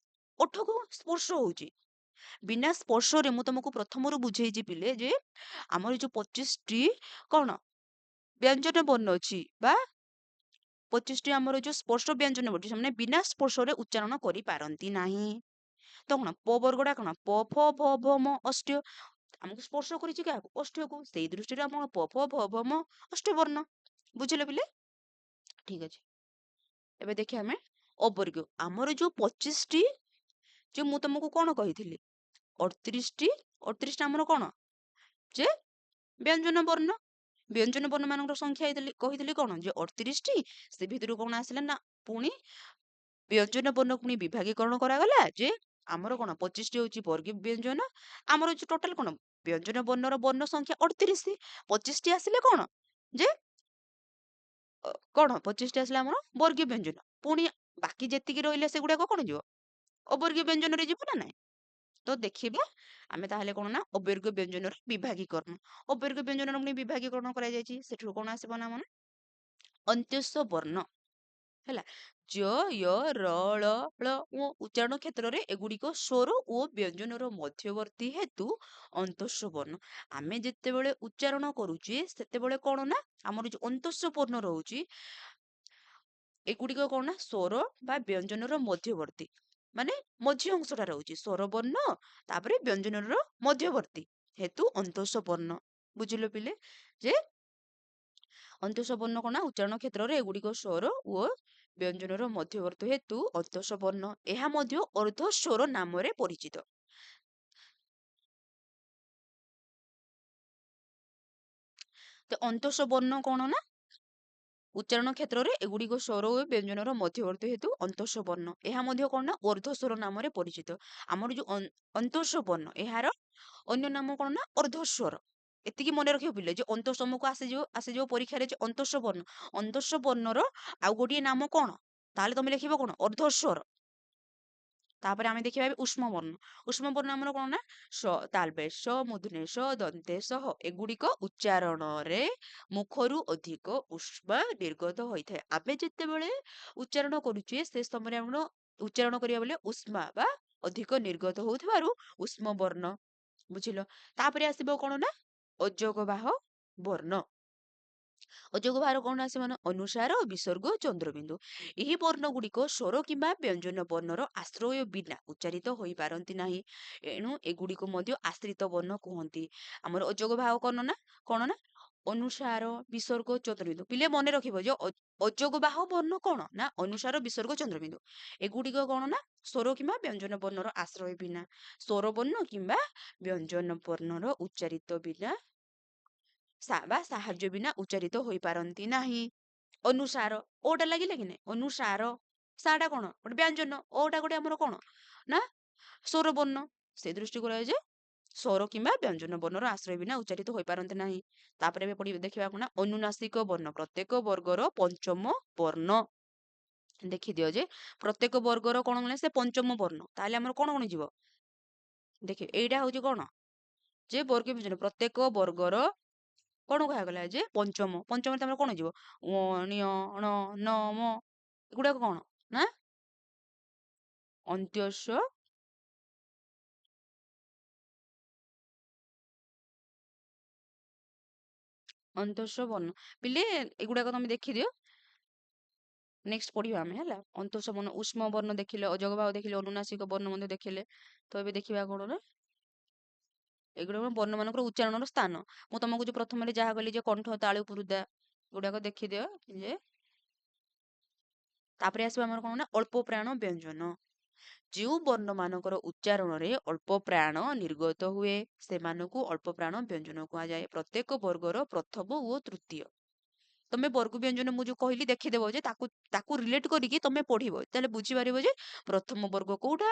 ଓଠକୁ ସ୍ପର୍ଶ ହଉଛି। ବିନା ସ୍ପର୍ଶରେ ମୁଁ ତମକୁ ପ୍ରଥମରୁ ବୁଝେଇଛି ପିଲେ ଯେ ଆମର ଯୋଉ 25ଟି କଣ ବ୍ୟଞ୍ଜନ ବର୍ଣ୍ଣ ଅଛି ବା 25ଟି ଆମର ଯୋଉ ସ୍ପର୍ଶ ବ୍ୟଞ୍ଜନ ବର୍ଣ୍ଣ ସେମାନେ ବିନା ସ୍ପର୍ଶରେ ଉଚ୍ଚାରଣ କରିପାରନ୍ତି ନାହିଁ। ତ କଣ ପ ବର୍ଗଟା କଣ ପ, ଫ, ଭ, ଭ, ମ ଅଷ୍ଟ୍ୟ। ଆମକୁ ସ୍ପର୍ଶ କରିଛି କାହାକୁ? ଓଷ୍ଠକୁ। ସେଇ ଦୃଷ୍ଟିରେ ଆମ ପ, ଫ, ଭ, ଭ, ମ ଅଷ୍ଟ ବର୍ଣ୍ଣ। ବୁଝିଲେ ପିଲେ? ଠିକ ଅଛି। ଏବେ ଦେଖିବା ଆମେ ଅବର୍ଗ ଆମର ଯୋଉ 25ଟି ଯେ ମୁଁ ତମକୁ କଣ କହିଥିଲି 38ଟା ଆମର କଣ ଯେ ବ୍ୟଞ୍ଜନ ବର୍ଣ୍ଣ ମାନଙ୍କର ସଂଖ୍ୟା କହିଥିଲି କଣ ଯେ 38ଟି ସେ ଭିତରୁ କଣ ଆସିଲା ନା ପୁଣି ବ୍ୟଞ୍ଜନ ବର୍ଣ୍ଣ ପୁଣି ବିଭାଗୀକରଣ କରାଗଲା ଯେ ଆମର କଣ 25ଟି ହଉଛି ବର୍ଗୀୟ ବ୍ୟଞ୍ଜନ ଆମର ହଉଛି ଟୋଟାଲ କଣ ବ୍ୟଞ୍ଜନ ବର୍ଣ୍ଣର ବର୍ଣ୍ଣ ସଂଖ୍ୟା 38 25ଟି ଆସିଲେ କଣ ଯେ କଣ 25ଟି ଆସିଲେ ଆମର ବର୍ଗୀୟ ବ୍ୟଞ୍ଜନ ପୁଣି ବାକି ଯେତିକି ରହିଲେ ସେଗୁଡାକ କଣ ଯିବ ଅବର୍ଗୀୟ ବ୍ୟଞ୍ଜନରେ ଯିବ ନା ନାଇଁ ତ ଦେଖିବା ଆମେ ତାହେଲେ କଣ ନା ଅବର୍ଗ ବ୍ୟଞ୍ଜନର ବିଭାଗୀକରଣ ଅବର୍ଗ ବ୍ୟଞ୍ଜନର ପୁଣି ବିଭାଗୀକରଣ କରାଯାଇଛି ସେଠୁ କଣ ଆସିବ ନା ଆମର ଅନ୍ତ୍ୟସ୍ଥ ବର୍ଣ୍ଣ ହେଲା ଜ ୟ ର ଳ ଳ ଓ ଉଚ୍ଚାରଣ କ୍ଷେତ୍ରରେ ଏଗୁଡିକ ସ୍ୱର ଓ ବ୍ୟଞ୍ଜନର ମଧ୍ୟବର୍ତ୍ତୀ ହେତୁ ଅନ୍ତସ୍ୱ ବର୍ଣ୍ଣ ଆମେ ଯେତେବେଳେ ଉଚ୍ଚାରଣ କରୁଛେ ସେତେବେଳେ କଣ ନା ଆମର ଯୋଉ ଅନ୍ତସ୍ୱ ବର୍ଣ୍ଣ ରହୁଛି ଏଗୁଡିକ କଣ ନା ସ୍ୱର ବା ବ୍ୟଞ୍ଜନର ମଧ୍ୟବର୍ତ୍ତୀ ମାନେ ମଝି ଅଂଶଟା ରହୁଛି ସ୍ୱର ବର୍ଣ୍ଣ ତାପରେ ବ୍ୟଞ୍ଜନର ମଧ୍ୟବର୍ତ୍ତୀ ହେତୁ ଅନ୍ତସ୍ୱ ବର୍ଣ୍ଣ ବୁଝିଲ ପିଲେ ଯେ ଅନ୍ତସ୍ୱ ବର୍ଣ୍ଣ କଣ ଉଚ୍ଚାରଣ କ୍ଷେତ୍ରରେ ଏଗୁଡିକ ସ୍ୱର ଓ ବ୍ୟଞ୍ଜନର ମଧ୍ୟବର୍ତ୍ତୀ ହେତୁ ଅନ୍ତସ୍ୱ ବର୍ଣ୍ଣ ଏହା ମଧ୍ୟ ଅର୍ଦ୍ଧସ୍ୱର ନାମରେ ପରିଚିତ ତ ଅନ୍ତସ୍ୱ ବର୍ଣ୍ଣ କଣ ନା ଉଚ୍ଚାରଣ କ୍ଷେତ୍ରରେ ଏଗୁଡିକ ସ୍ୱର ଓ ବ୍ୟଞ୍ଜନର ମଧ୍ୟବର୍ତ୍ତୀ ହେତୁ ଅନ୍ତସ୍ୱ ବର୍ଣ୍ଣ ଏହା ମଧ୍ୟ କଣ ନା ଅର୍ଦ୍ଧସ୍ୱର ନାମରେ ପରିଚିତ ଆମର ଯୋଉ ଅନ୍ତସ୍ୱ ବର୍ଣ୍ଣ ଏହାର ଅନ୍ୟ ନାମ କଣ ନା ଅର୍ଦ୍ଧସ୍ୱର ଏତିକି ମନେ ରଖିବ ପିଲେ ଯେ ଅନ୍ତଃସମକୁ ଆସିଯିବ ପରୀକ୍ଷାରେ ଯେ ଅନ୍ତସ୍ୱ ବର୍ଣ୍ଣ ଅନ୍ତସ୍ୱ ବର୍ଣ୍ଣର ଆଉ ଗୋଟିଏ ନାମ କଣ ତାହେଲେ ତମେ ଲେଖିବ କଣ ଅର୍ଦ୍ଧସ୍ୱର ତାପରେ ଆମେ ଦେଖିବା ଉଷ୍ମ ବର୍ଣ୍ଣ ଉଷ୍ମ ବର୍ଣ୍ଣ ଆମର କଣ ନା ତାଲବେଶ ମୂର୍ଧନ୍ୟ ଦନ୍ତେ ସହ ଏଗୁଡିକ ଉଚ୍ଚାରଣରେ ମୁଖରୁ ଅଧିକ ଉଷ୍ମା ନିର୍ଗତ ହୋଇଥାଏ ଆମେ ଯେତେବେଳେ ଉଚ୍ଚାରଣ କରୁଛେ ସେ ସମୟରେ ଆମର ଉଚ୍ଚାରଣ କରିବା ବେଳେ ଉଷ୍ମା ବା ଅଧିକ ନିର୍ଗତ ହଉଥିବାରୁ ଉଷ୍ମ ବର୍ଣ୍ଣ ବୁଝିଲ ତାପରେ ଆସିବ କଣ ନା ଅଯୋଗବାହ ବର୍ଣ୍ଣ ଅଯୋଗ ଭାର କଣ ଆସିବ ନା ଅନୁସାର ବିସର୍ଗ ଚନ୍ଦ୍ରବିନ୍ଦୁ ଏହି ବର୍ଣ୍ଣ ଗୁଡିକ ସ୍ୱର କିମ୍ବା ବ୍ୟଞ୍ଜନ ବର୍ଣ୍ଣର ଆଶ୍ରୟ ବିନା ଉଚ୍ଚାରିତ ହୋଇପାରନ୍ତି ନାହିଁ ଏଣୁ ଏଗୁଡିକୁ ମଧ୍ୟ ଆଶ୍ରିତ ବର୍ଣ୍ଣ କୁହନ୍ତି ଆମର ଅଯୋଗ ଭାବ କଣ ନା ଅନୁସାର ବିସର୍ଗ ଚନ୍ଦ୍ରବିନ୍ଦୁ ପିଲେ ମନେ ରଖିବ ଯେ ଅଯୋଗ ବାହ ବର୍ଣ୍ଣ କଣ ନା ଅନୁସାର ବିସର୍ଗ ଚନ୍ଦ୍ରବିନ୍ଦୁ ଏଗୁଡିକ କଣ ନା ସ୍ୱର କିମ୍ବା ବ୍ୟଞ୍ଜନ ବର୍ଣ୍ଣର ଆଶ୍ରୟ ବିନା ସ୍ୱର ବର୍ଣ୍ଣ କିମ୍ବା ବ୍ୟଞ୍ଜନ ବର୍ଣ୍ଣର ଉଚ୍ଚାରିତ ବିନା ବା ସାହାଯ୍ୟ ବିନା ଉଚ୍ଚାରିତ ହୋଇପାରନ୍ତି ନାହିଁ ଅନୁସାର ଓଟା ଲାଗିଲା କି ନାଇଁ ଅନୁସାର ସାଟା କଣ ଗୋଟେ ବ୍ୟଞ୍ଜନ ଓଟା ଗୋଟେ ଆମର କଣ ନା ସ୍ୱର ବର୍ଣ୍ଣ ସେ ଦୃଷ୍ଟି କରାଯାଏ ସ୍ୱର କିମ୍ବା ବ୍ୟଞ୍ଜନ ବର୍ଣ୍ଣର ଆଶ୍ରୟ ବିନା ଉଚ୍ଚାରିତ ହୋଇପାରନ୍ତି ନାହିଁ ତାପରେ ଏବେ ପଢିବେ ଦେଖିବା କଣ ଅନୁନାସିକ ବର୍ଣ୍ଣ ପ୍ରତ୍ୟେକ ବର୍ଗର ପଞ୍ଚମ ବର୍ଣ୍ଣ ଦେଖିଦିଅ ଯେ ପ୍ରତ୍ୟେକ ବର୍ଗର କଣ ମାନେ ସେ ପଞ୍ଚମ ବର୍ଣ୍ଣ ତାହେଲେ ଆମର କଣ ଯିବ ଦେଖିବେ ଏଇଟା ହଉଛି କଣ ଯେ ବର୍ଗ ବିଭାଜନ ପ୍ରତ୍ୟେକ ବର୍ଗର କଣ କୁହାଗଲା ଯେ ପଞ୍ଚମରେ ତମର କଣ ଯିବ ଅ ଣି ଣ ନ ମ ଏଗୁଡାକ କଣ ନା ଅନ୍ତ୍ୟସ୍ୱ ବର୍ଣ୍ଣ ପିଲେ ଏଗୁଡାକ ତମେ ଦେଖିଦିଅ ନେକ୍ସଟ ପଢିବା ଆମେ ହେଲା ଅନ୍ତଃସ୍ୱ ବର୍ଣ୍ଣ ଉଷ୍ମ ବର୍ଣ୍ଣ ଦେଖିଲେ ଅଯୋଗ ଭାବ ଦେଖିଲେ ଅନୁନାସିକ ବର୍ଣ୍ଣ ମଧ୍ୟ ଦେଖିଲେ ତ ଏବେ ଦେଖିବା କଣ ନା ଏଗୁଡାକ ବର୍ଣ୍ଣ ମାନଙ୍କର ଉଚ୍ଚାରଣର ସ୍ଥାନ ମୁଁ ତମକୁ ଯୋଉ ପ୍ରଥମରେ ଯାହା କହିଲି ଯେ କଣ୍ଠ ତାଳୁ ପୁରୁଦା ଏଗୁଡାକ ଦେଖିଦିଅ ଯେ ତାପରେ ଆସିବ ଆମର କଣ ନା ଅଳ୍ପ ପ୍ରାଣ ବ୍ୟଞ୍ଜନ ଯେଉଁ ବର୍ଣ୍ଣ ମାନଙ୍କର ଉଚ୍ଚାରଣରେ ଅଳ୍ପ ପ୍ରାଣ ନିର୍ଗତ ହୁଏ ସେମାନଙ୍କୁ ଅଳ୍ପ ପ୍ରାଣ ବ୍ୟଞ୍ଜନ କୁହାଯାଏ ପ୍ରତ୍ୟେକ ବର୍ଗର ପ୍ରଥମ ଓ ତୃତୀୟ ତମେ ବର୍ଗ ବ୍ୟଞ୍ଜନ ମୁଁ ଯୋଉ କହିଲି ଦେଖିଦେବ ଯେ ତାକୁ ରିଲେଟ କରିକି ତମେ ପଢିବ ତାହେଲେ ବୁଝିପାରିବ ଯେ ପ୍ରଥମ ବର୍ଗ କୋଉଟା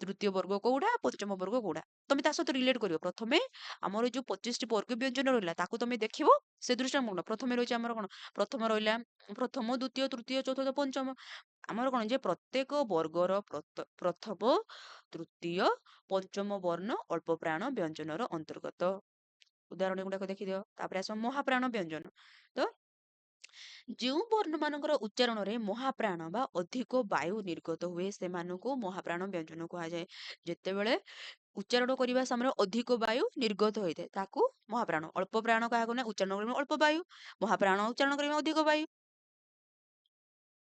ତୃତୀୟ ବର୍ଗ କୋଉଟା ପଞ୍ଚମ ବର୍ଗ କୋଉଟା ତମେ ତା ସହିତ ରିଲେଟ କରିବ ପ୍ରଥମେ ଆମର ଯୋଉ 25ଟି ବର୍ଗ ବ୍ୟଞ୍ଜନ ରହିଲା ତାକୁ ତମେ ଦେଖିବ ସେ ଦୃଷ୍ଟିରେ କଣ ପ୍ରଥମେ ରହିଛି ଆମର କଣ ପ୍ରଥମ ରହିଲା ପ୍ରଥମ ଦ୍ୱିତୀୟ ତୃତୀୟ ଚତୁର୍ଥ ପଞ୍ଚମ ଆମର କଣ ଯେ ପ୍ରତ୍ୟେକ ବର୍ଗର ପ୍ରଥମ ତୃତୀୟ ପଞ୍ଚମ ବର୍ଣ୍ଣ ଅଳ୍ପ ପ୍ରାଣ ବ୍ୟଞ୍ଜନର ଅନ୍ତର୍ଗତ ଉଦାହରଣ ଗୁଡାକ ଦେଖିଦିଅ ତାପରେ ଆସିବ ମହାପ୍ରାଣ ବ୍ୟଞ୍ଜନ ତ ଯେଉଁ ବର୍ଣ୍ଣ ମାନଙ୍କର ଉଚ୍ଚାରଣରେ ମହାପ୍ରାଣ ବା ଅଧିକ ବାୟୁ ନିର୍ଗତ ହୁଏ ସେମାନଙ୍କୁ ମହାପ୍ରାଣ ବ୍ୟଞ୍ଜନ କୁହାଯାଏ ଯେତେବେଳେ ଉଚ୍ଚାରଣ କରିବା ସମୟରେ ଅଧିକ ବାୟୁ ନିର୍ଗତ ହୋଇଥାଏ ତାକୁ ମହାପ୍ରାଣ ଅଳ୍ପ ପ୍ରାଣ କାହାକୁ ନା ଉଚ୍ଚାରଣ କରିବା ଅଳ୍ପ ବାୟୁ ମହାପ୍ରାଣ ଉଚ୍ଚାରଣ କରିବା ଅଧିକ ବାୟୁ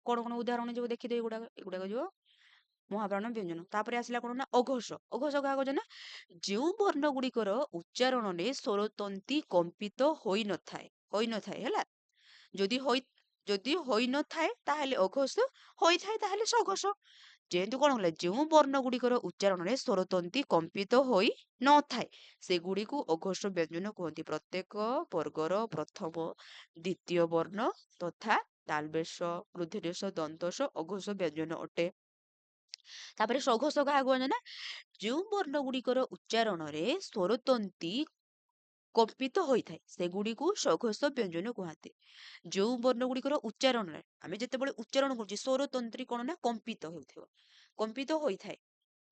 କଣ ଉଦାହରଣ ଯିବ ଦେଖିଦେ ଏଗୁଡାକ ଯିବ ମହାପ୍ରାଣ ବ୍ୟଞ୍ଜନ ତାପରେ ଆସିଲା କଣ ନା ଅଘୋଷ କାହାକୁ ନା ଯେଉଁ ବର୍ଣ୍ଣ ଗୁଡିକର ଉଚ୍ଚାରଣରେ ସ୍ୱରତନ୍ତି କମ୍ପିତ ହୋଇନଥାଏ ହେଲା ଯଦି ଯଦି ହୋଇନଥାଏ ତାହେଲେ ଅଘୋଷ, ହୋଇଥାଏ ତାହେଲେ ସଘୋଷ। ଯେହେତୁ କଣ ହେଲା, ଯେଉଁ ବର୍ଣ୍ଣ ଗୁଡିକର ଉଚ୍ଚାରଣରେ ସ୍ୱରତନ୍ତି କମ୍ପିତ ହୋଇ ନଥାଏ ସେଗୁଡିକୁ ଅଘୋଷ ବ୍ୟଞ୍ଜନ କୁହନ୍ତି। ପ୍ରତ୍ୟେକ ବର୍ଗର ପ୍ରଥମ ଦ୍ଵିତୀୟ ବର୍ଣ୍ଣ ତଥା ତାଲବେଶ, ବୃଦ୍ଧିରେଶ, ଦନ୍ତସ ଅଘୋଷ ବ୍ୟଞ୍ଜନ ଅଟେ। ତାପରେ ସଘୋଷ କାହାକୁ କୁହାଯାଏ ନା, ଯେଉଁ ବର୍ଣ୍ଣ ଗୁଡିକର ଉଚ୍ଚାରଣରେ ସ୍ୱରତନ୍ତି କମ୍ପିତ ହୋଇଥାଏ ସେଗୁଡିକୁ ସଘୋଷ ବ୍ୟଞ୍ଜନ କୁହାନ୍ତି। ଯେଉଁ ବର୍ଣ୍ଣ ଗୁଡିକର ଉଚ୍ଚାରଣରେ, ଆମେ ଯେତେବେଳେ ଉଚ୍ଚାରଣ କରୁଛେ ସ୍ୱରତନ୍ତ୍ରୀ କଣ ନା କମ୍ପିତ ହେଉଥିବ, କମ୍ପିତ ହୋଇଥାଏ,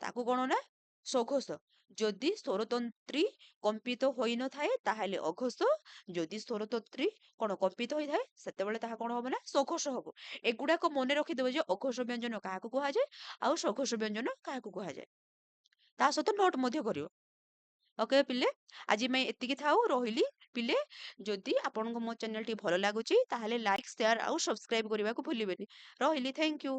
ତାକୁ କଣ ନା ସଘୋଷ। ଯଦି ସ୍ୱରତନ୍ତ୍ରୀ କମ୍ପିତ ହୋଇନଥାଏ ତାହେଲେ ଅଘୋଷ, ଯଦି ସ୍ୱରତନ୍ତ୍ରୀ କଣ କମ୍ପିତ ହୋଇଥାଏ ସେତେବେଳେ ତାହା କଣ ହବ ନା ସଘୋଷ ହବ। ଏଗୁଡାକ ମନେ ରଖିଦେବ ଯେ ଅଘୋଷ ବ୍ୟଞ୍ଜନ କାହାକୁ କୁହାଯାଏ ଆଉ ସଘୋଷ ବ୍ୟଞ୍ଜନ କାହାକୁ କୁହାଯାଏ। ତା ସହିତ ନୋଟ ମଧ୍ୟ କରିବ। ଓକେ ପିଲେ, ଆଜି ପାଇଁ ଏତିକି ଥାଉ, ରହିଲି ପିଲେ। ଯଦି ଆପଣଙ୍କୁ ମୋ ଚ୍ୟାନେଲଟି ଭଲ ଲାଗୁଛି ତାହେଲେ ଲାଇକ୍, ସେୟାର ଆଉ ସବସ୍କ୍ରାଇବ କରିବାକୁ ଭୁଲିବେନି। ରହିଲି, ଥ୍ୟାଙ୍କ ୟୁ।